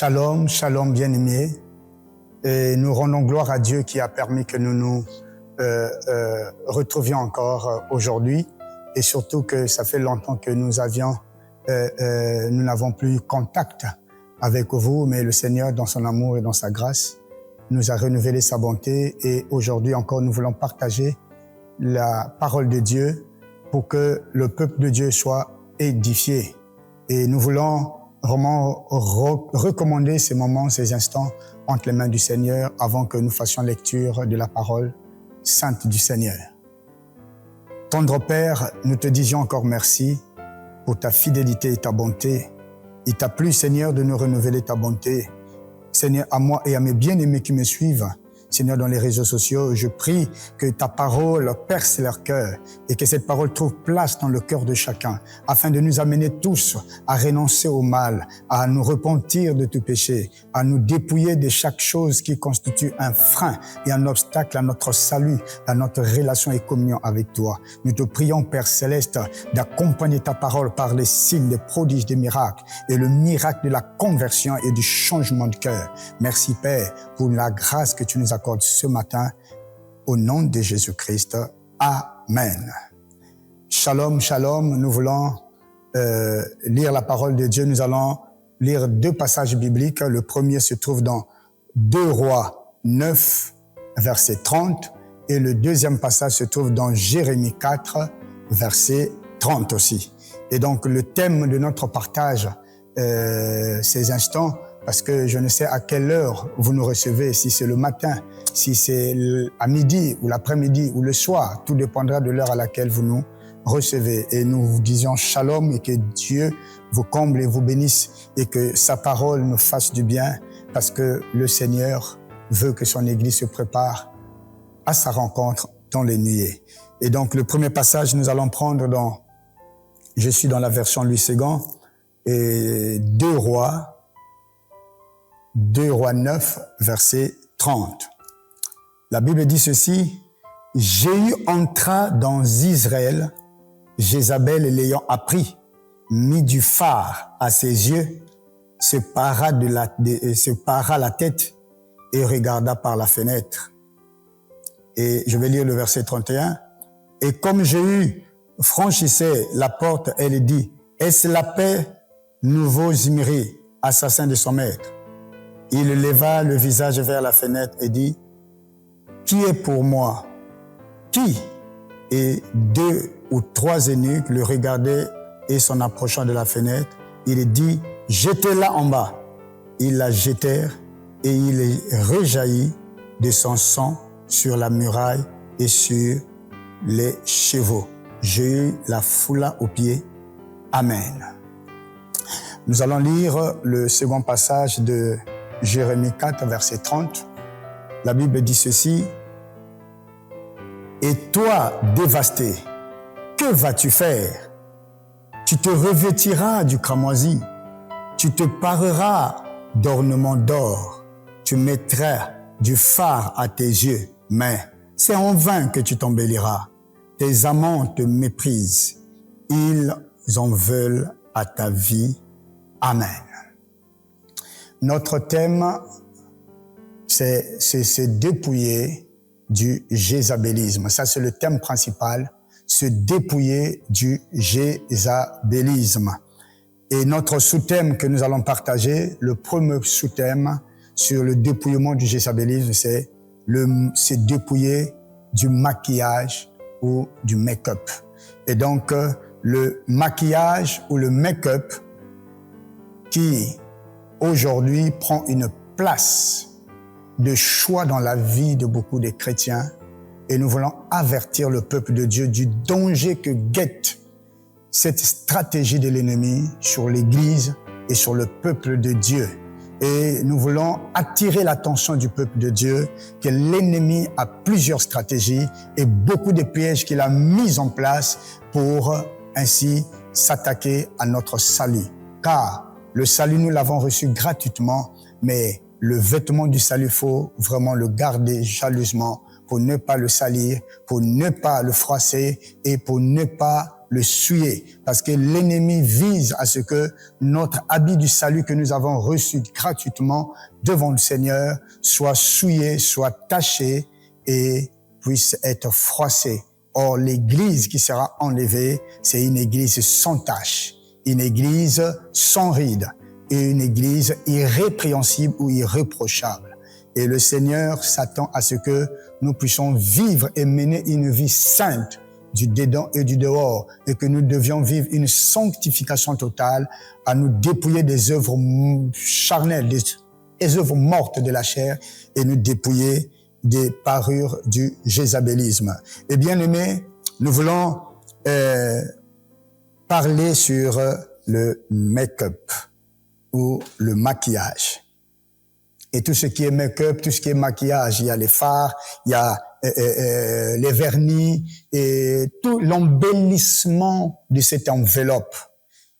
Shalom, shalom bien-aimés. Et nous rendons gloire à Dieu qui a permis que nous nous retrouvions encore aujourd'hui. Et surtout que ça fait longtemps que nous n'avons plus contact avec vous, mais le Seigneur, dans son amour et dans sa grâce, nous a renouvelé sa bonté. Et aujourd'hui encore, nous voulons partager la parole de Dieu pour que le peuple de Dieu soit édifié. Et nous voulons vraiment recommander ces moments, ces instants entre les mains du Seigneur avant que nous fassions lecture de la parole sainte du Seigneur. Tendre Père, nous te disions encore merci pour ta fidélité et ta bonté. Il t'a plu, Seigneur, de nous renouveler ta bonté. Seigneur, à moi et à mes bien-aimés qui me suivent, Seigneur, dans les réseaux sociaux, je prie que ta parole perce leur cœur et que cette parole trouve place dans le cœur de chacun, afin de nous amener tous à renoncer au mal, à nous repentir de tout péché, à nous dépouiller de chaque chose qui constitue un frein et un obstacle à notre salut, à notre relation et communion avec toi. Nous te prions, Père Céleste, d'accompagner ta parole par les signes, les prodiges, des miracles et le miracle de la conversion et du changement de cœur. Merci, Père, pour la grâce que tu nous accordes ce matin, au nom de Jésus-Christ. Amen. Shalom, shalom. Nous voulons lire la parole de Dieu. Nous allons lire deux passages bibliques. Le premier se trouve dans 2 Rois 9, verset 30. Et le deuxième passage se trouve dans Jérémie 4, verset 30 aussi. Et donc, le thème de notre partage, ces instants, parce que je ne sais à quelle heure vous nous recevez, si c'est le matin, si c'est à midi ou l'après-midi ou le soir, tout dépendra de l'heure à laquelle vous nous recevez. Et nous vous disons shalom et que Dieu vous comble et vous bénisse et que sa parole nous fasse du bien parce que le Seigneur veut que son Église se prépare à sa rencontre dans les nuées. Et donc le premier passage, nous allons prendre je suis dans la version Louis II, et 2 Rois 9, verset 30. La Bible dit ceci: Jéhu entra dans Israël, Jézabel l'ayant appris, mit du fard à ses yeux, se para la tête et regarda par la fenêtre. Et je vais lire le verset 31. Et comme Jéhu franchissait la porte, elle dit: Est-ce la paix, nouveau Zimri, assassin de son maître? Il leva le visage vers la fenêtre et dit: Qui est pour moi? Qui? Et 2 ou 3 eunuques le regardaient et s'en approchant de la fenêtre, il dit: Jetez-la en bas. Ils la jetèrent et il rejaillit de son sang sur la muraille et sur les chevaux. Jéhu la foula aux pieds. Amen. Nous allons lire le second passage de Jérémie 4, verset 30. La Bible dit ceci: Et toi, dévasté, que vas-tu faire? Tu te revêtiras du cramoisi, tu te pareras d'ornements d'or, tu mettras du fard à tes yeux, mais c'est en vain que tu t'embelliras. Tes amants te méprisent, ils en veulent à ta vie. Amen. Notre thème, c'est se dépouiller du jézabélisme. Ça, c'est le thème principal, se dépouiller du jézabélisme. Et notre sous-thème que nous allons partager, le premier sous-thème sur le dépouillement du jézabélisme, c'est se dépouiller du maquillage ou du make-up. Et donc, le maquillage ou le make-up qui aujourd'hui prend une place de choix dans la vie de beaucoup de chrétiens, et nous voulons avertir le peuple de Dieu du danger que guette cette stratégie de l'ennemi sur l'Église et sur le peuple de Dieu. Et nous voulons attirer l'attention du peuple de Dieu que l'ennemi a plusieurs stratégies et beaucoup de pièges qu'il a mis en place pour ainsi s'attaquer à notre salut. Car le salut, nous l'avons reçu gratuitement, mais le vêtement du salut, il faut vraiment le garder jalousement pour ne pas le salir, pour ne pas le froisser et pour ne pas le souiller, parce que l'ennemi vise à ce que notre habit du salut que nous avons reçu gratuitement devant le Seigneur soit souillé, soit taché et puisse être froissé. Or, l'église qui sera enlevée, c'est une église sans tache, une église sans ride et une église irrépréhensible ou irréprochable. Et le Seigneur s'attend à ce que nous puissions vivre et mener une vie sainte du dedans et du dehors, et que nous devions vivre une sanctification totale, à nous dépouiller des œuvres charnelles, des œuvres mortes de la chair, et nous dépouiller des parures du jézabélisme. Et bien aimés, nous voulons parler sur le make-up ou le maquillage. Et tout ce qui est make-up, tout ce qui est maquillage, il y a les fards, il y a les vernis et tout l'embellissement de cette enveloppe.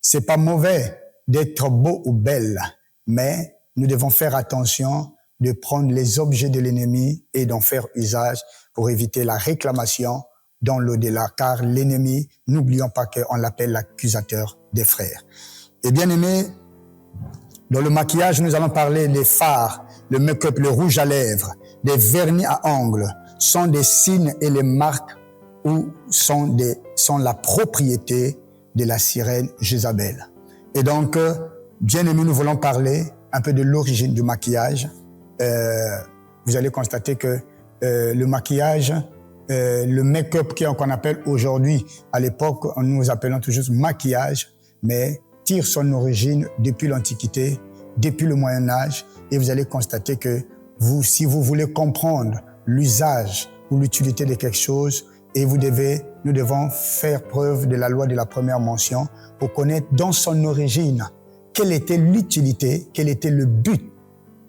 C'est pas mauvais d'être beau ou belle, mais nous devons faire attention de prendre les objets de l'ennemi et d'en faire usage pour éviter la réclamation dans l'au-delà, car l'ennemi, n'oublions pas qu'on l'appelle l'accusateur des frères. Et bien aimé, dans le maquillage, nous allons parler des fards, le make-up, le rouge à lèvres, des vernis à ongles, sont des signes et les marques ou sont la propriété de la sirène Jézabel. Et donc, bien aimé, nous voulons parler un peu de l'origine du maquillage. Vous allez constater que le maquillage, le make-up qu'on appelle aujourd'hui, à l'époque, nous appelons toujours maquillage, mais tire son origine depuis l'Antiquité, depuis le Moyen-Âge, et vous allez constater que si vous voulez comprendre l'usage ou l'utilité de quelque chose, et nous devons faire preuve de la loi de la première mention pour connaître dans son origine quelle était l'utilité, quel était le but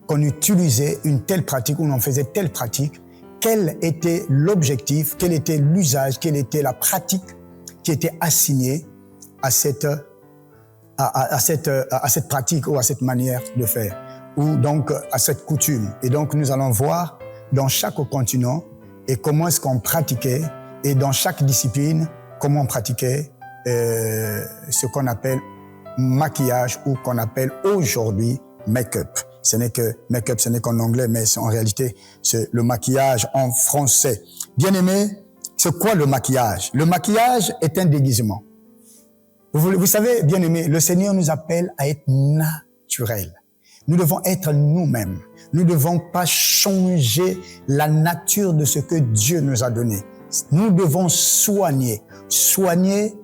qu'on utilisait une telle pratique ou on faisait telle pratique, quel était l'objectif, quel était l'usage, quelle était la pratique qui était assignée à cette pratique ou à cette manière de faire, ou donc à cette coutume. Et donc nous allons voir dans chaque continent et comment est-ce qu'on pratiquait, et dans chaque discipline, comment on pratiquait ce qu'on appelle maquillage ou qu'on appelle aujourd'hui make-up. Ce n'est que make-up, ce n'est qu'en anglais, mais en réalité, c'est le maquillage en français. Bien aimé, c'est quoi le maquillage? Le maquillage est un déguisement. Vous savez, bien aimé, le Seigneur nous appelle à être naturels. Nous devons être nous-mêmes. Nous ne devons pas changer la nature de ce que Dieu nous a donné. Nous devons soigner. Soigner,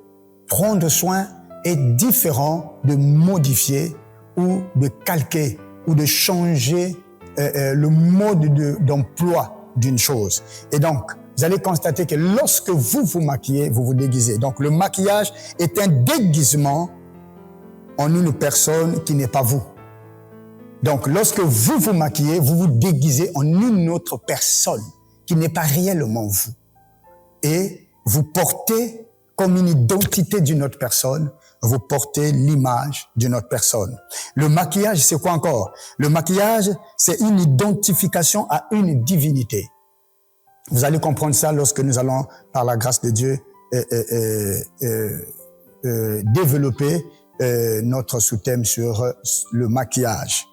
prendre soin est différent de modifier ou de calquer ou de changer le mode d'emploi d'une chose. Et donc, vous allez constater que lorsque vous vous maquillez, vous vous déguisez. Donc, le maquillage est un déguisement en une personne qui n'est pas vous. Donc, lorsque vous vous maquillez, vous vous déguisez en une autre personne qui n'est pas réellement vous. Et vous portez comme une identité d'une autre personne, vous portez l'image d'une autre personne. Le maquillage, c'est quoi encore? Le maquillage, c'est une identification à une divinité. Vous allez comprendre ça lorsque nous allons, par la grâce de Dieu, développer notre sous-thème sur le maquillage.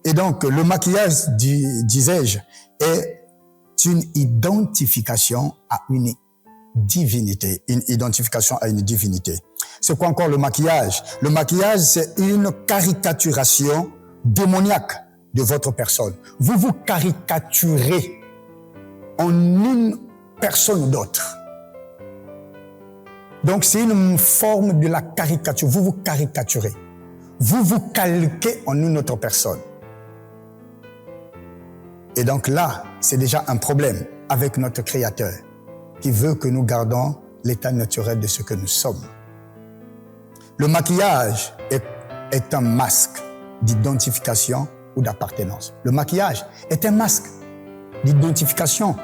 Et donc, le maquillage, disais-je, est une identification à une divinité. Une identification à une divinité. C'est quoi encore le maquillage? Le maquillage, c'est une caricaturation démoniaque de votre personne. Vous vous caricaturez en une personne ou d'autre. Donc, c'est une forme de la caricature. Vous vous caricaturez. Vous vous calquez en une autre personne. Et donc là, c'est déjà un problème avec notre Créateur qui veut que nous gardons l'état naturel de ce que nous sommes. Le maquillage est un masque d'identification ou d'appartenance. Le maquillage est un masque d'identification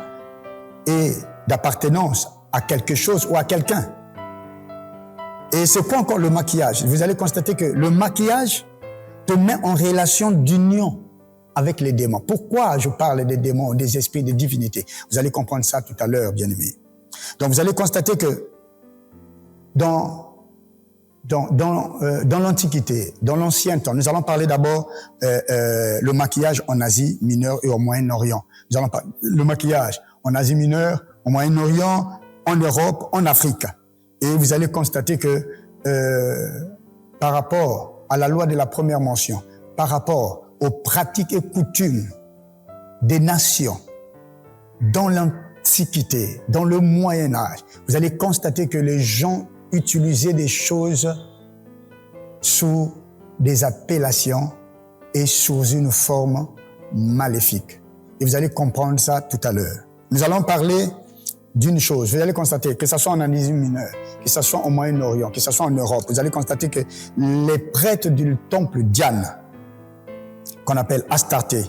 et d'appartenance à quelque chose ou à quelqu'un. Et c'est quoi encore le maquillage? Vous allez constater que le maquillage te met en relation d'union avec les démons. Pourquoi je parle des démons, des esprits, des divinités? Vous allez comprendre ça tout à l'heure, bien-aimés. Donc vous allez constater que dans l'Antiquité, dans l'Ancien temps. Nous allons parler d'abord le maquillage en Asie mineure et au Moyen-Orient. Nous allons parler le maquillage en Asie mineure, au Moyen-Orient, en Europe, en Afrique. Et vous allez constater que par rapport à la loi de la première mention, par rapport aux pratiques et coutumes des nations dans l'Antiquité, dans le Moyen-Âge, vous allez constater que les gens utilisaient des choses sous des appellations et sous une forme maléfique. Et vous allez comprendre ça tout à l'heure. Nous allons parler d'une chose. Vous allez constater que ce soit en Asie mineure, que ce soit au Moyen-Orient, que ce soit en Europe, vous allez constater que les prêtres du temple Diane, qu'on appelle Astarté,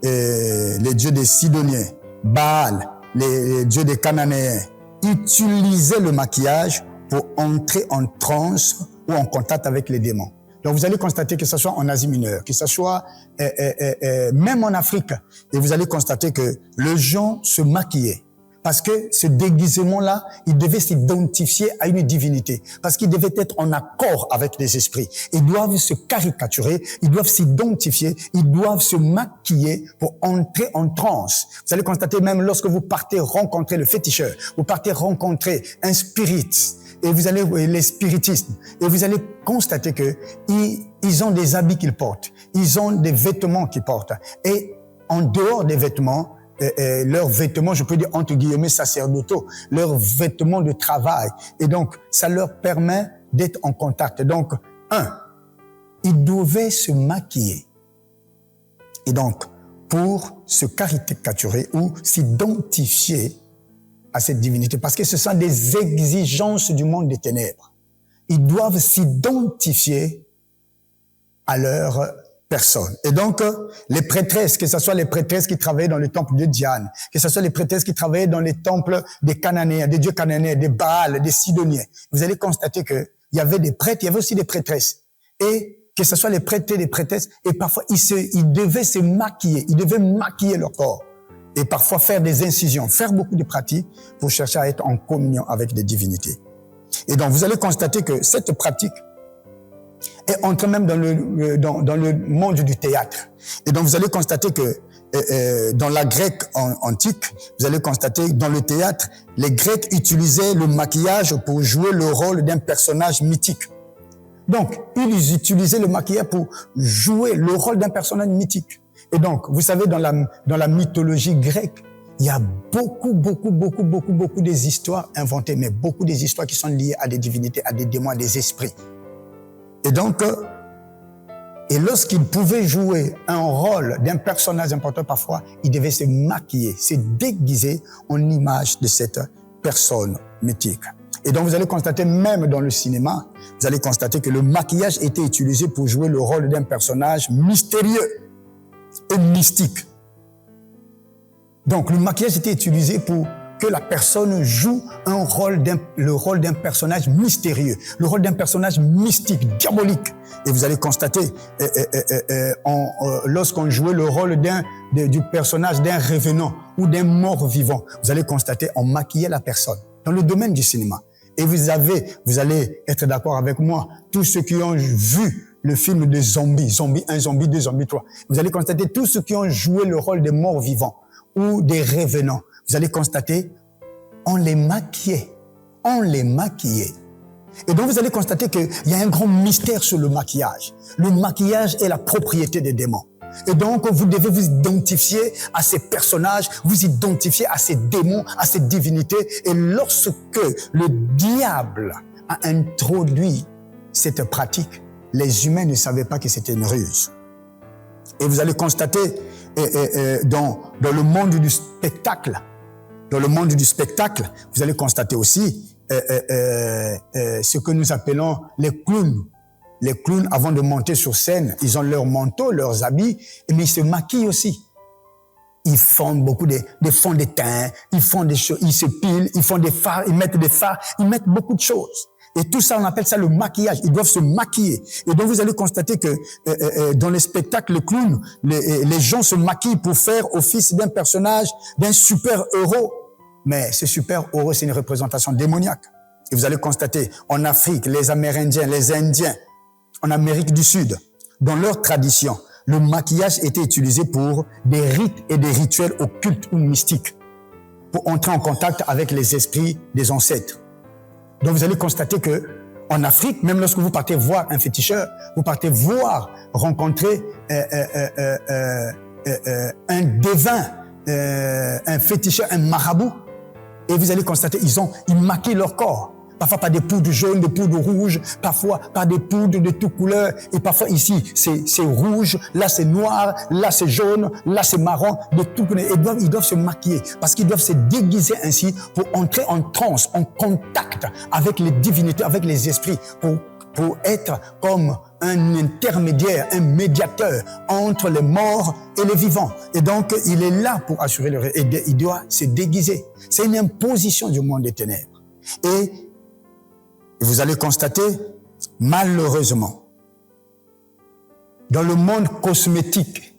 et les dieux des Sidoniens, Baal, les dieux des Cananéens, utilisaient le maquillage pour entrer en transe ou en contact avec les démons. Donc vous allez constater que ce soit en Asie mineure, que ce soit même en Afrique, et vous allez constater que les gens se maquillaient. Parce que ce déguisement-là, il devait s'identifier à une divinité. Parce qu'il devait être en accord avec les esprits. Ils doivent se caricaturer, ils doivent s'identifier, ils doivent se maquiller pour entrer en transe. Vous allez constater même lorsque vous partez rencontrer le féticheur, vous partez rencontrer un spirit, et vous allez, les spiritistes, et vous allez constater que ils ont des habits qu'ils portent, ils ont des vêtements qu'ils portent. Et en dehors des vêtements, leurs vêtements, je peux dire entre guillemets sacerdotaux, leurs vêtements de travail. Et donc, ça leur permet d'être en contact. Donc, ils devaient se maquiller. Et donc, pour se caricaturer ou s'identifier à cette divinité, parce que ce sont des exigences du monde des ténèbres. Ils doivent s'identifier à leur personne. Et donc, les prêtresses, que ce soit les prêtresses qui travaillaient dans le temple de Diane, que ce soit les prêtresses qui travaillaient dans les temples des Cananéens, des dieux cananéens, des Baals, des Sidoniens, vous allez constater que il y avait des prêtres, il y avait aussi des prêtresses. Et que ce soit les prêtres et les prêtresses, et parfois ils devaient se maquiller, ils devaient maquiller leur corps. Et parfois faire des incisions, faire beaucoup de pratiques pour chercher à être en communion avec des divinités. Et donc, vous allez constater que cette pratique et entre même dans le monde du théâtre. Et donc, vous allez constater que dans la Grecque antique, vous allez constater dans le théâtre, les Grecs utilisaient le maquillage pour jouer le rôle d'un personnage mythique. Donc, ils utilisaient le maquillage pour jouer le rôle d'un personnage mythique. Et donc, vous savez, dans la mythologie grecque, il y a beaucoup des histoires inventées, mais beaucoup des histoires qui sont liées à des divinités, à des démons, à des esprits. Et donc, et lorsqu'il pouvait jouer un rôle d'un personnage important parfois, il devait se maquiller, se déguiser en image de cette personne mythique. Et donc, vous allez constater, même dans le cinéma, vous allez constater que le maquillage était utilisé pour jouer le rôle d'un personnage mystérieux et mystique. Donc, le maquillage était utilisé pour que la personne joue le rôle d'un personnage mystérieux, le rôle d'un personnage mystique, diabolique. Et vous allez constater, lorsqu'on jouait le rôle du personnage d'un revenant ou d'un mort-vivant, vous allez constater, on maquillait la personne dans le domaine du cinéma. Et vous allez être d'accord avec moi, tous ceux qui ont vu le film de Zombie 1, Zombie 2, Zombie 3, vous allez constater tous ceux qui ont joué le rôle des morts-vivants ou des revenants, vous allez constater, on les maquillait. Et donc, vous allez constater qu'il y a un grand mystère sur le maquillage. Le maquillage est la propriété des démons. Et donc, vous devez vous identifier à ces personnages, vous identifier à ces démons, à ces divinités. Et lorsque le diable a introduit cette pratique, les humains ne savaient pas que c'était une ruse. Et vous allez constater dans le monde du spectacle, vous allez constater aussi ce que nous appelons les clowns. Les clowns, avant de monter sur scène, ils ont leur manteau, leurs habits, mais ils se maquillent aussi. Ils font beaucoup de fonds de teint, ils font des choses, ils se pilent, ils font des fards, ils mettent des fards, ils mettent beaucoup de choses. Et tout ça, on appelle ça le maquillage. Ils doivent se maquiller. Et donc, vous allez constater que dans les spectacles, les clowns, les gens se maquillent pour faire office d'un personnage, d'un super-héros. Mais ce super-héros, c'est une représentation démoniaque. Et vous allez constater, en Afrique, les Amérindiens, les Indiens, en Amérique du Sud, dans leur tradition, le maquillage était utilisé pour des rites et des rituels occultes ou mystiques, pour entrer en contact avec les esprits des ancêtres. Donc vous allez constater que en Afrique, même lorsque vous partez voir un féticheur, vous partez voir, rencontrer un devin, un féticheur, un marabout, et vous allez constater, ils maquillent leur corps. Parfois par des poudres jaunes, des poudres rouges, parfois par des poudres de toutes couleurs, et parfois ici, c'est rouge, là c'est noir, là c'est jaune, là c'est marron, de toutes couleurs. Ils doivent se maquiller, parce qu'ils doivent se déguiser ainsi pour entrer en transe, en contact avec les divinités, avec les esprits, pour être comme un intermédiaire, un médiateur entre les morts et les vivants. Et donc, il est là pour assurer il doit se déguiser. C'est une imposition du monde des ténèbres. Et vous allez constater, malheureusement, dans le monde cosmétique,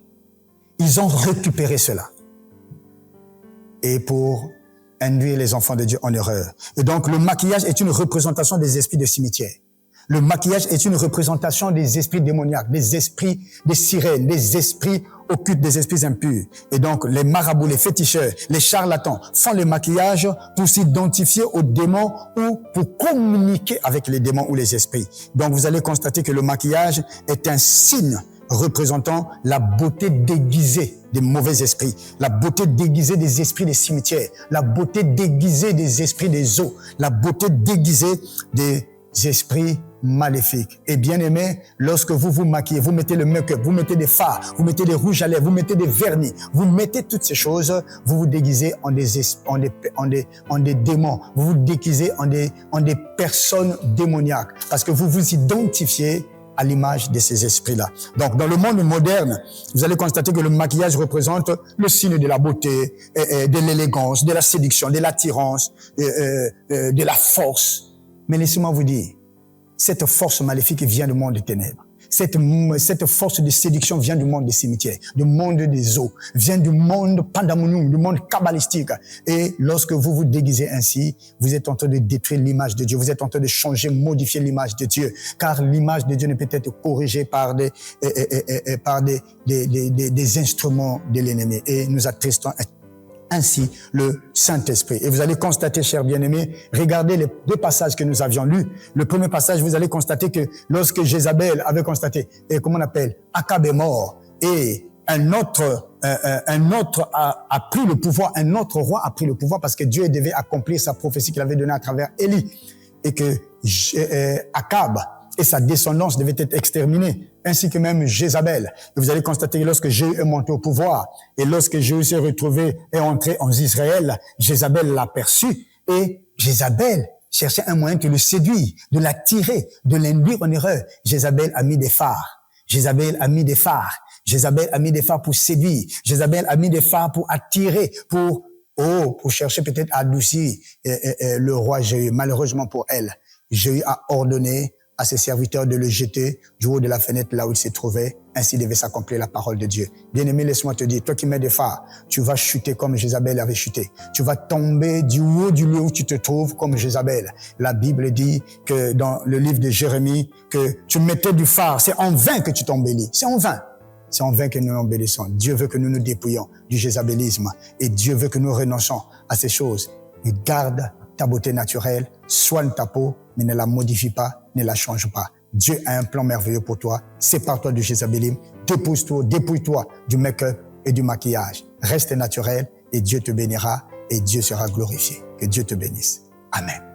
ils ont récupéré cela. Et pour induire les enfants de Dieu en erreur. Et donc, le maquillage est une représentation des esprits de cimetière. Le maquillage est une représentation des esprits démoniaques, des esprits des sirènes, des esprits occultes, des esprits impurs. Et donc, les marabouts, les féticheurs, les charlatans font le maquillage pour s'identifier aux démons ou pour communiquer avec les démons ou les esprits. Donc, vous allez constater que le maquillage est un signe représentant la beauté déguisée des mauvais esprits, la beauté déguisée des esprits des cimetières, la beauté déguisée des esprits des eaux, la beauté déguisée des esprits maléfiques. Et bien aimé, lorsque vous vous maquillez, vous mettez le make-up, vous mettez des fards, vous mettez des rouges à lèvres, vous mettez des vernis, vous mettez toutes ces choses, vous vous déguisez en des démons, vous vous déguisez en des personnes démoniaques, parce que vous vous identifiez à l'image de ces esprits-là. Donc, dans le monde moderne, vous allez constater que le maquillage représente le signe de la beauté, de l'élégance, de la séduction, de l'attirance, de la force. Mais laissez-moi vous dire, cette force maléfique vient du monde des ténèbres. Cette force de séduction vient du monde des cimetières, du monde des eaux, vient du monde pandamonium, du monde kabbalistique. Et lorsque vous vous déguisez ainsi, vous êtes en train de détruire l'image de Dieu. Vous êtes en train de changer, modifier l'image de Dieu. Car l'image de Dieu ne peut être corrigée par des instruments de l'ennemi. Et nous attristons ainsi le Saint-Esprit. Et vous allez constater, chers bien-aimés, regardez les deux passages que nous avions lus. Le premier passage, vous allez constater que lorsque Jézabel avait constaté, et comment on appelle, Akab est mort, et un autre a pris le pouvoir, un autre roi a pris le pouvoir parce que Dieu devait accomplir sa prophétie qu'il avait donnée à travers Élie, et que Akab et sa descendance devait être exterminée, ainsi que même Jézabel. Et vous allez constater que lorsque Jéhu est monté au pouvoir, et lorsque Jéhu s'est retrouvé et entré en Israël, Jézabel l'a perçu, et Jézabel cherchait un moyen de le séduire, de l'attirer, de l'induire en erreur. Jézabel a mis des phares. Jézabel a mis des phares. Jézabel a mis des phares pour séduire. Jézabel a mis des phares pour attirer, pour chercher peut-être à adoucir le roi Jéhu. Malheureusement pour elle, Jéhu a ordonné à ses serviteurs de le jeter du haut de la fenêtre là où il se trouvait. Ainsi devait s'accomplir la parole de Dieu. Bien-aimé, laisse-moi te dire, toi qui mets des phares, tu vas chuter comme Jézabel avait chuté. Tu vas tomber du haut du lieu où tu te trouves comme Jézabel. La Bible dit que dans le livre de Jérémie, que tu mettais du phare. C'est en vain que tu t'embellis. C'est en vain. C'est en vain que nous embellissons. Dieu veut que nous nous dépouillions du jézabelisme. Et Dieu veut que nous renoncions à ces choses. Et garde ta beauté naturelle, soigne ta peau, mais ne la modifie pas, ne la change pas. Dieu a un plan merveilleux pour toi. Sépare-toi du jézabelisme, dépouille-toi du make-up et du maquillage. Reste naturel et Dieu te bénira et Dieu sera glorifié. Que Dieu te bénisse. Amen.